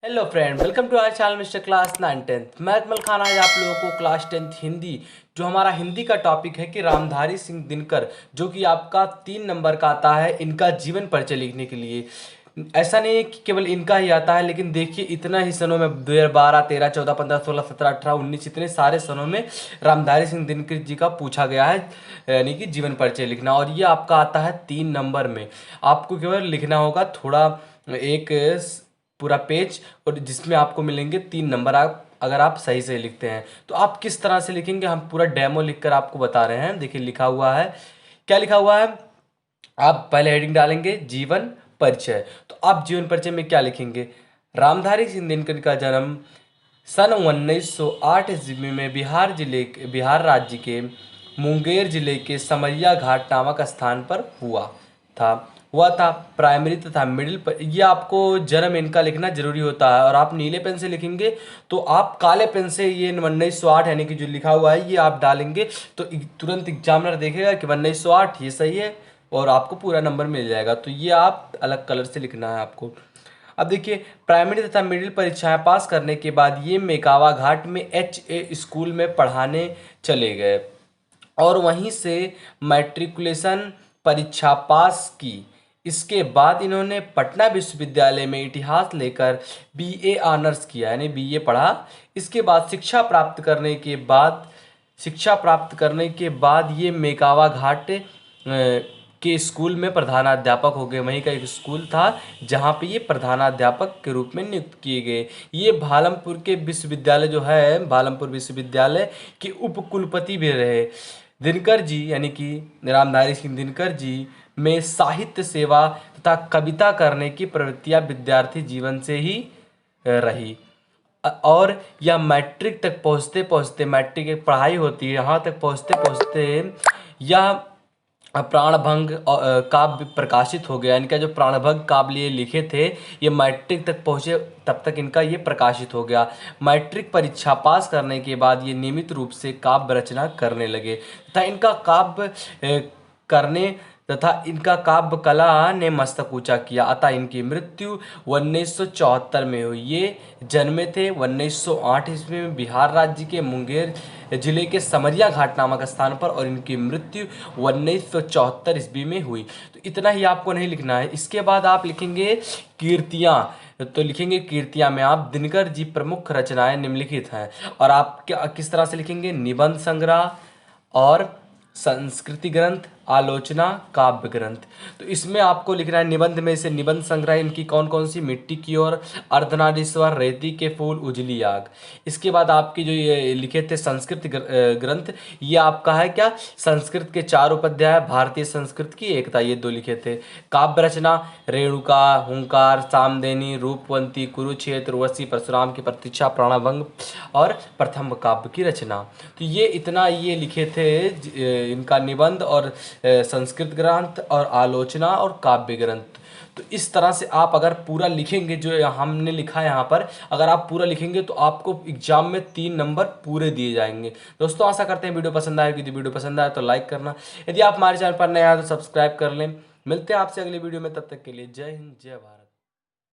Hello friend, welcome to our channel mister class 9 10th। मैं अकमल खान आज आप लोगों को क्लास 10th हिंदी जो हमारा हिंदी का टॉपिक है कि रामधारी सिंह दिनकर जो कि आपका 3 नंबर का आता है इनका जीवन परिचय लिखने के लिए। ऐसा नहीं है कि केवल इनका ही आता है, लेकिन देखिए इतना ही सनों में 2012 13 14 15 16 17 18 19 इतने सारे सनों में रामधारी सिंह दिनकर जी का पूछा गया है, यानी कि जीवन परिचय लिखना। और ये आपका आता है 3 नंबर में। आपको केवल लिखना होगा थोड़ा एक पूरा पेज, और जिसमें आपको मिलेंगे 3 नंबर। आप अगर आप सही से लिखते हैं तो आप किस तरह से लिखेंगे हम पूरा डेमो लिखकर आपको बता रहे हैं। देखिए लिखा हुआ है, क्या लिखा हुआ है। आप पहले हेडिंग डालेंगे जीवन परिचय। तो आप जीवन परिचय में क्या लिखेंगे। रामधारी सिंह दिनकर का जन्म सन 1908 ईस्वी में बिहार राज्य के मुंगेर जिले के समरिया घाट नामक स्थान पर था। हुआ था। प्राइमरी तथा मिडिल पर ये आपको जन्म इनका लिखना जरूरी होता है, और आप नीले पेन से लिखेंगे तो आप काले पेन से ये 1908 यानी कि जो लिखा हुआ है ये आप डालेंगे तो तुरंत एग्जामिनर देखेगा कि 1908 ये सही है और आपको पूरा नंबर मिल जाएगा। तो ये आप अलग कलर से लिखना है आपको। अब देखिए, प्राइमरी तथा मिडिल परीक्षाएं पास करने के बाद ये मेकावा घाट में HA स्कूल में पढ़ाने चले गए और वहीं से मैट्रिकुलेशन परीक्षा पास की। इसके बाद इन्होंने पटना विश्वविद्यालय में इतिहास लेकर BA ऑनर्स किया, यानी BA पढ़ा। इसके बाद शिक्षा प्राप्त करने के बाद ये मेकावा घाट के स्कूल में प्रधानाध्यापक हो गए। वहीं का एक स्कूल था जहाँ पे ये प्रधानाध्यापक के रूप में नियुक्त किए गए। ये भालमपुर के विश्वविद्यालय जो है, भालमपुर विश्वविद्यालय के उपकुलपति भी रहे। दिनकर जी यानी कि रामधारी सिंह दिनकर जी में साहित्य सेवा तथा कविता करने की प्रवृत्तियां विद्यार्थी जीवन से ही रही। और यह मैट्रिक तक पहुँचते पहुँचते, मैट्रिक एक पढ़ाई होती है, यहाँ तक पहुँचते पहुँचते यह प्राणभंग काव्य प्रकाशित हो गया। इनका जो प्राणभंग काव्य ये लिखे थे ये मैट्रिक तक पहुँचे, तब तक इनका ये प्रकाशित हो गया। मैट्रिक परीक्षा पास करने के बाद ये नियमित रूप से काव्य रचना करने लगे तथा इनका काव्य कला ने मस्तक ऊंचा किया। अतः इनकी मृत्यु 1974 में हुई। ये जन्मे थे 1908 ईस्वी में बिहार राज्य के मुंगेर जिले के समरिया घाट नामक स्थान पर, और इनकी मृत्यु 1974 ईस्वी में हुई। तो इतना ही आपको नहीं लिखना है। इसके बाद आप लिखेंगे कीर्तियाँ। तो लिखेंगे कीर्तियाँ में आप दिनकर जी प्रमुख रचनाएं निम्नलिखित हैं, और आप क्या किस तरह से लिखेंगे। निबंध संग्रह और संस्कृति ग्रंथ, आलोचना, काव्य ग्रंथ। तो इसमें आपको लिखना है निबंध में से निबंध संग्रह इनकी कौन कौन सी, मिट्टी की ओर, अर्धनारीश्वर, रेती के फूल, उजली आग। इसके बाद आपकी जो ये लिखे थे संस्कृत ग्रंथ, ये आपका है क्या, संस्कृत के 4 उपाध्याय, भारतीय संस्कृत की एकता, ये 2 लिखे थे। काव्य रचना रेणुका, हुंकार, सामदेनी, रूपवंती, कुरुक्षेत्र, उर्वशी, परशुराम की प्रतीक्षा, प्राणभंग और प्रथम काव्य की रचना। तो ये इतना ये लिखे थे इनका निबंध और संस्कृत ग्रंथ और आलोचना और काव्य ग्रंथ। तो इस तरह से आप अगर पूरा लिखेंगे जो हमने लिखा है यहाँ पर, अगर आप पूरा लिखेंगे तो आपको एग्जाम में 3 नंबर पूरे दिए जाएंगे। दोस्तों आशा करते हैं वीडियो पसंद आएगी। यदि वीडियो पसंद आए तो लाइक करना, यदि आप हमारे चैनल पर नए आए तो सब्सक्राइब कर लें। मिलते हैं आपसे अगले वीडियो में, तब तक के लिए जय हिंद जय भारत।